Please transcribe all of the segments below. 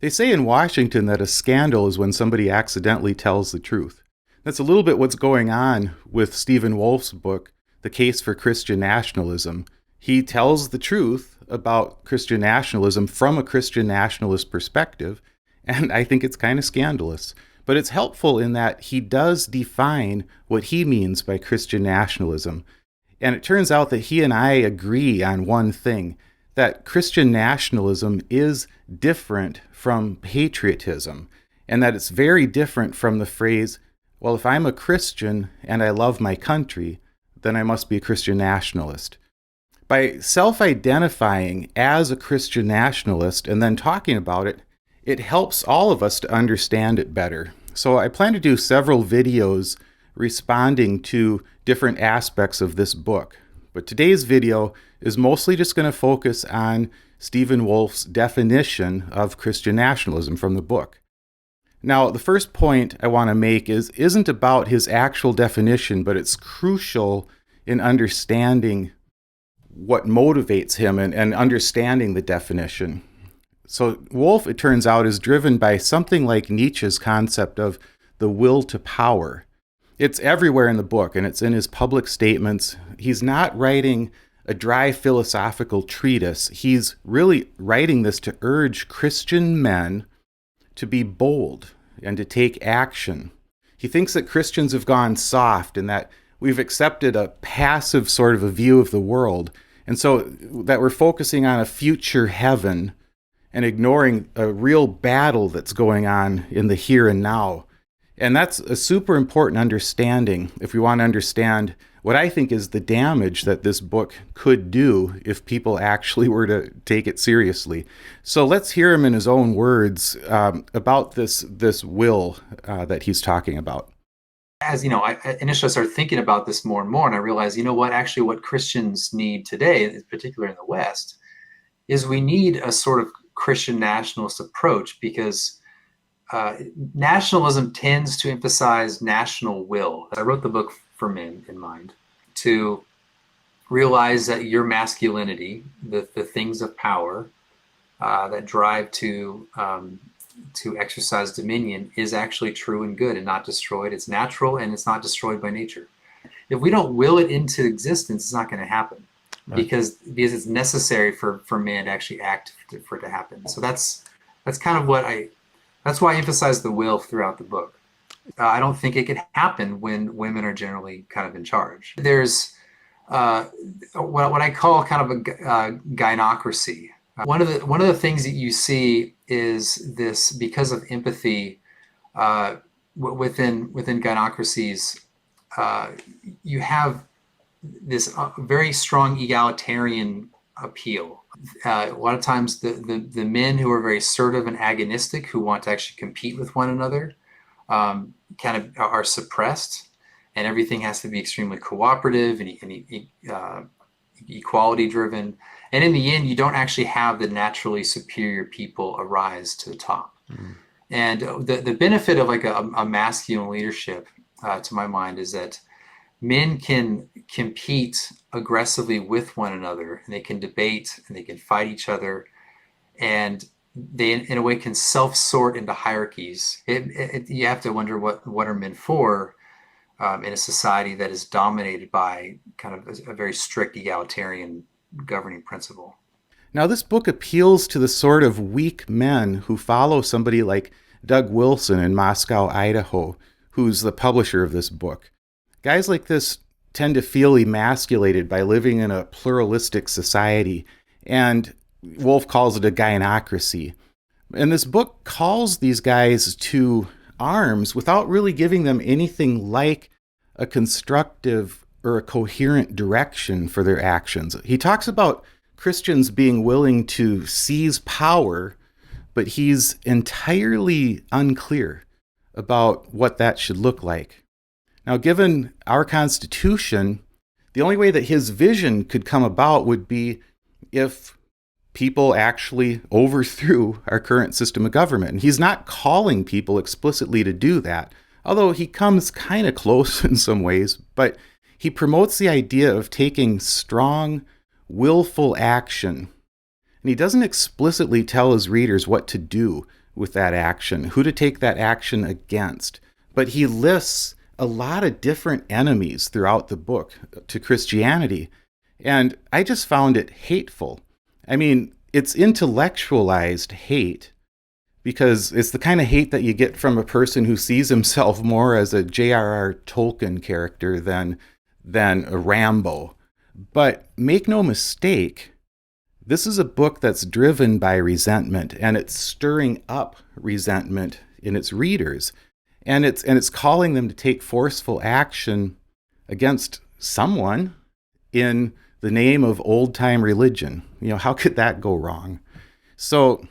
They say in Washington that a scandal is when somebody accidentally tells the truth. That's a little bit what's going on with Stephen Wolfe's book, The Case for Christian Nationalism. He tells the truth about Christian nationalism from a Christian nationalist perspective, and I think it's kind of scandalous. But it's helpful in that he does define what he means by Christian nationalism. And it turns out that he and I agree on one thing, that Christian nationalism is different from patriotism, and that it's very different from the phrase, well, if I'm a Christian and I love my country, then I must be a Christian nationalist. By self-identifying as a Christian nationalist and then talking about it, it helps all of us to understand it better. So I plan to do several videos responding to different aspects of this book. But today's video is mostly just going to focus on Stephen Wolfe's definition of Christian nationalism from the book. Now, the first point I want to make isn't about his actual definition, but it's crucial in understanding what motivates him and understanding the definition. So Wolfe, it turns out, is driven by something like Nietzsche's concept of the will to power. It's everywhere in the book, and it's in his public statements. He's not writing a dry philosophical treatise. He's really writing this to urge Christian men to be bold and to take action. He thinks that Christians have gone soft and that we've accepted a passive sort of a view of the world, and so that we're focusing on a future heaven and ignoring a real battle that's going on in the here and now. And that's a super important understanding if we want to understand what I think is the damage that this book could do if people actually were to take it seriously. So let's hear him in his own words about this will that he's talking about. As you know, I initially started thinking about this more and more, and I realized, actually what Christians need today, in particular in the West, is we need a sort of Christian nationalist approach, because nationalism tends to emphasize national will. I wrote the book for men in mind, to realize that your masculinity, the things of power that drive to exercise dominion, is actually true and good and not destroyed. It's natural and it's not destroyed by nature. If we don't will it into existence, it's not going to happen. Right. because it's necessary for man to actually act for it to happen. So that's kind of that's why I emphasize the will throughout the book. I don't think it could happen when women are generally kind of in charge. There's what I call kind of a gynocracy. One of the things that you see is this, because of empathy within gynocracies, you have this very strong egalitarian appeal. A lot of times the men who are very assertive and agonistic, who want to actually compete with one another, kind of are suppressed, and everything has to be extremely cooperative and equality driven. And in the end, you don't actually have the naturally superior people arise to the top. Mm. And the benefit of like a masculine leadership, to my mind, is that men can compete aggressively with one another, and they can debate and they can fight each other, and they in a way can self-sort into hierarchies. You have to wonder what are men for in a society that is dominated by kind of a very strict egalitarian governing principle. Now, this book appeals to the sort of weak men who follow somebody like Doug Wilson in Moscow, Idaho, who's the publisher of this book. Guys like this tend to feel emasculated by living in a pluralistic society, and Wolfe calls it a gynocracy. And this book calls these guys to arms without really giving them anything like a constructive or a coherent direction for their actions. He talks about Christians being willing to seize power, but he's entirely unclear about what that should look like. Now, given our Constitution, the only way that his vision could come about would be if people actually overthrew our current system of government. And he's not calling people explicitly to do that, although he comes kind of close in some ways. But he promotes the idea of taking strong, willful action And he doesn't explicitly tell his readers what to do with that action, who to take that action against. But he lists a lot of different enemies throughout the book to Christianity. And I just found it hateful. I mean, it's intellectualized hate because it's the kind of hate that you get from a person who sees himself more as a J.R.R. Tolkien character than a Rambo. But make no mistake, this is a book that's driven by resentment, and it's stirring up resentment in its readers. And it's calling them to take forceful action against someone in the name of old-time religion. How could that go wrong? So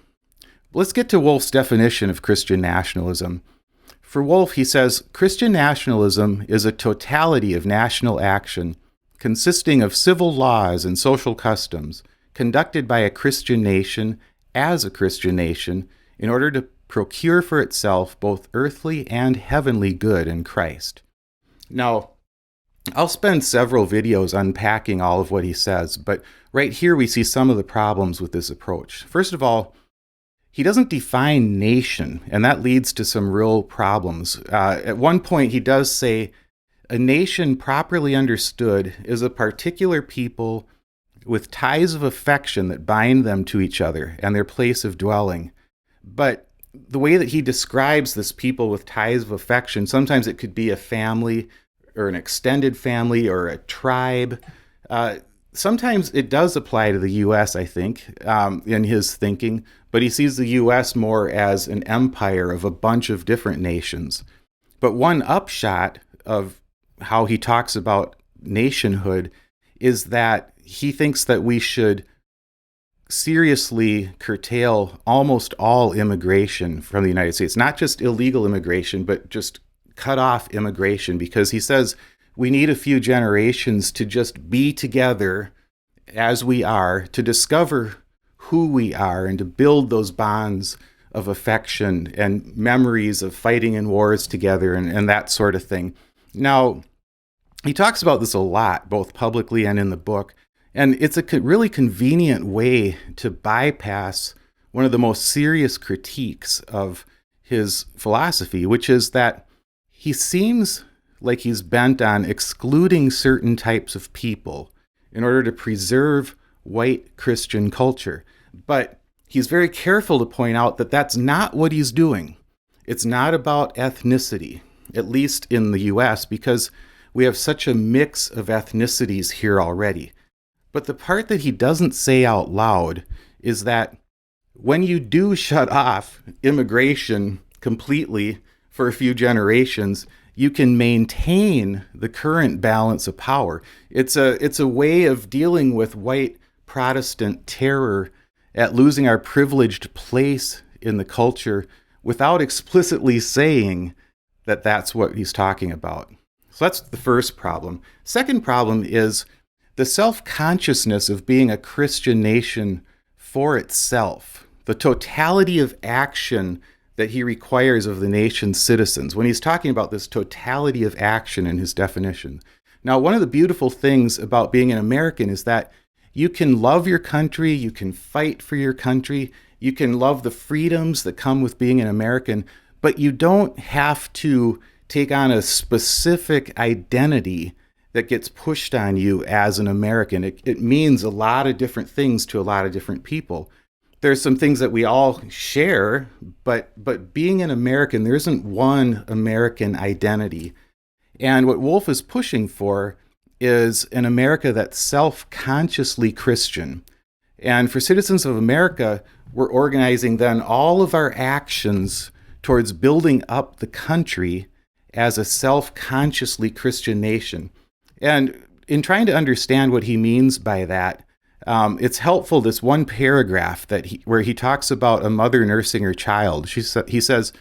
let's get to Wolff's definition of Christian nationalism. For Wolff, he says, Christian nationalism is a totality of national action consisting of civil laws and social customs conducted by a Christian nation as a Christian nation in order to procure for itself both earthly and heavenly good in Christ. Now, I'll spend several videos unpacking all of what he says, but right here we see some of the problems with this approach. First of all, he doesn't define nation, and that leads to some real problems. At one point, he does say, a nation properly understood is a particular people with ties of affection that bind them to each other and their place of dwelling. But the way that he describes this people with ties of affection, sometimes it could be a family or an extended family or a tribe. Sometimes it does apply to the U.S., I think, in his thinking, but he sees the U.S. more as an empire of a bunch of different nations. But one upshot of how he talks about nationhood is that he thinks that we should seriously curtail almost all immigration from the United States, not just illegal immigration, but just cut off immigration, because he says we need a few generations to just be together as we are, to discover who we are and to build those bonds of affection and memories of fighting in wars together and that sort of thing. Now, he talks about this a lot, both publicly and in the book. And it's a really convenient way to bypass one of the most serious critiques of his philosophy, which is that he seems like he's bent on excluding certain types of people in order to preserve white Christian culture. But he's very careful to point out that that's not what he's doing. It's not about ethnicity, at least in the U.S., because we have such a mix of ethnicities here already. But the part that he doesn't say out loud is that when you do shut off immigration completely for a few generations, you can maintain the current balance of power. It's a way of dealing with white Protestant terror at losing our privileged place in the culture without explicitly saying that that's what he's talking about. So that's the first problem. Second problem is the self-consciousness of being a Christian nation for itself, the totality of action that he requires of the nation's citizens when he's talking about this totality of action in his definition. Now, one of the beautiful things about being an American is that you can love your country, you can fight for your country, you can love the freedoms that come with being an American, but you don't have to take on a specific identity that gets pushed on you as an American. It means a lot of different things to a lot of different people. There's some things that we all share, but being an American, there isn't one American identity. And what Wolff is pushing for is an America that's self-consciously Christian. And for citizens of America, we're organizing then all of our actions towards building up the country as a self-consciously Christian nation. And in trying to understand what he means by that, it's helpful, this one paragraph where he talks about a mother nursing her child. He says,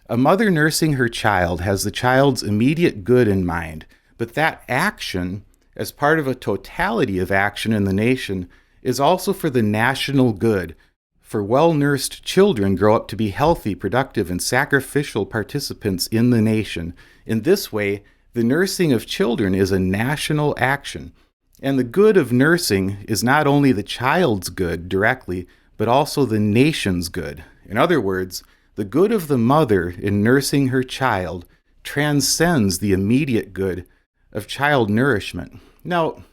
a mother nursing her child has the child's immediate good in mind, but that action, as part of a totality of action in the nation, is also for the national good. For well-nursed children grow up to be healthy, productive, and sacrificial participants in the nation. In this way, the nursing of children is a national action. And the good of nursing is not only the child's good directly, but also the nation's good. In other words, the good of the mother in nursing her child transcends the immediate good of child nourishment. Now,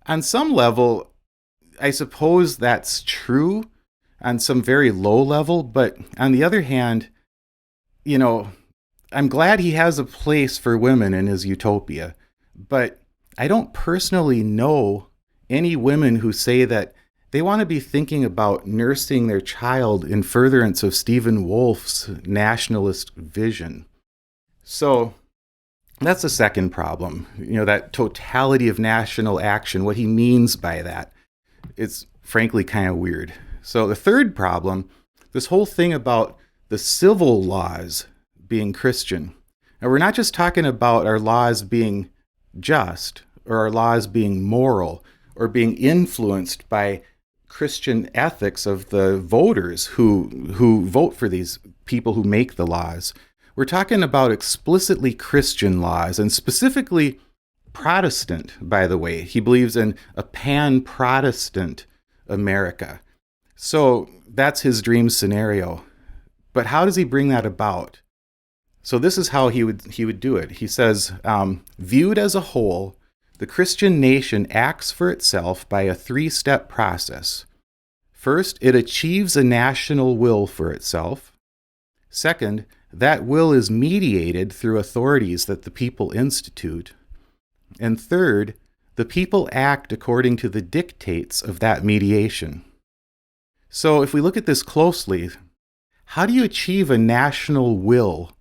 on some level, I suppose that's true on some very low level, but on the other hand, you know, I'm glad he has a place for women in his utopia, but I don't personally know any women who say that they want to be thinking about nursing their child in furtherance of Stephen Wolf's nationalist vision. So that's the second problem, that totality of national action, what he means by that. It's frankly kind of weird. So the third problem, this whole thing about the civil laws being Christian. Now, we're not just talking about our laws being just or our laws being moral or being influenced by Christian ethics of the voters who vote for these people who make the laws. We're talking about explicitly Christian laws, and specifically Protestant, by the way. He believes in a pan-Protestant America. So that's his dream scenario. But how does he bring that about? So this is how he would do it. He says, viewed as a whole, the Christian nation acts for itself by a three-step process. First, it achieves a national will for itself. Second, that will is mediated through authorities that the people institute. And third, the people act according to the dictates of that mediation. So if we look at this closely, how do you achieve a national will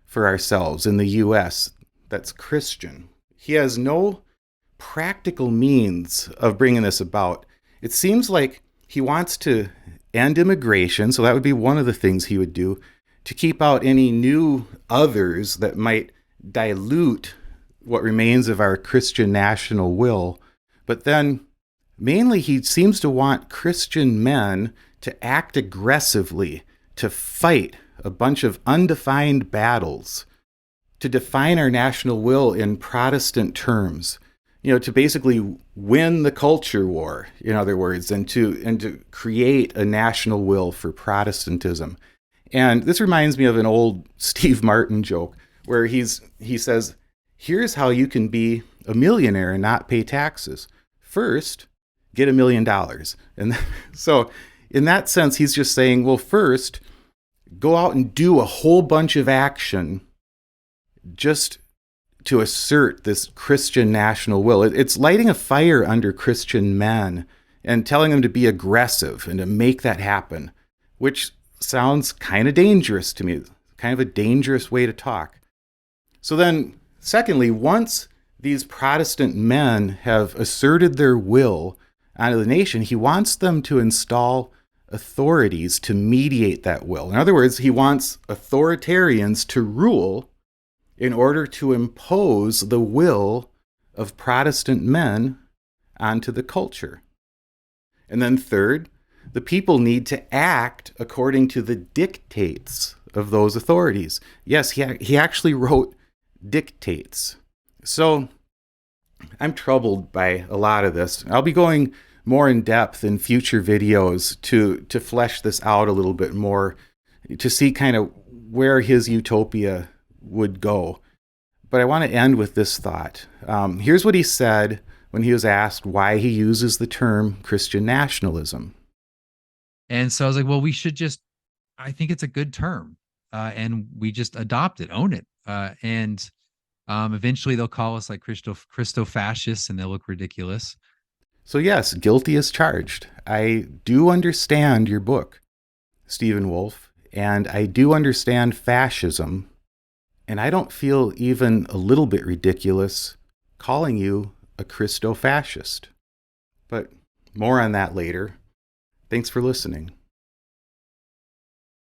for ourselves in the U.S. that's Christian? He has no practical means of bringing this about. It seems like he wants to end immigration, so that would be one of the things he would do, to keep out any new others that might dilute what remains of our Christian national will. But then, mainly, he seems to want Christian men to act aggressively, to fight a bunch of undefined battles, to define our national will in Protestant terms, to basically win the culture war, in other words, and to create a national will for Protestantism. And this reminds me of an old Steve Martin joke where he says, here's how you can be a millionaire and not pay taxes. First, get $1 million. And so in that sense, he's just saying, well, first, go out and do a whole bunch of action just to assert this Christian national will. It's lighting a fire under Christian men and telling them to be aggressive and to make that happen, which sounds kind of dangerous to me, kind of a dangerous way to talk. So then, secondly, once these Protestant men have asserted their will onto the nation, he wants them to install authorities to mediate that will. In other words, he wants authoritarians to rule in order to impose the will of Protestant men onto the culture. And then third, the people need to act according to the dictates of those authorities. Yes, he actually wrote dictates. So I'm troubled by a lot of this. I'll be going more in depth in future videos to flesh this out a little bit more, to see kind of where his utopia would go. But I want to end with this thought. Here's what he said when he was asked why he uses the term Christian nationalism. And so I was like, well, I think it's a good term. And we just adopt it, own it. And eventually they'll call us like Christo-fascists and they'll look ridiculous. So yes, guilty as charged. I do understand your book, Stephen Wolf, and I do understand fascism, and I don't feel even a little bit ridiculous calling you a Christo-fascist. But more on that later. Thanks for listening.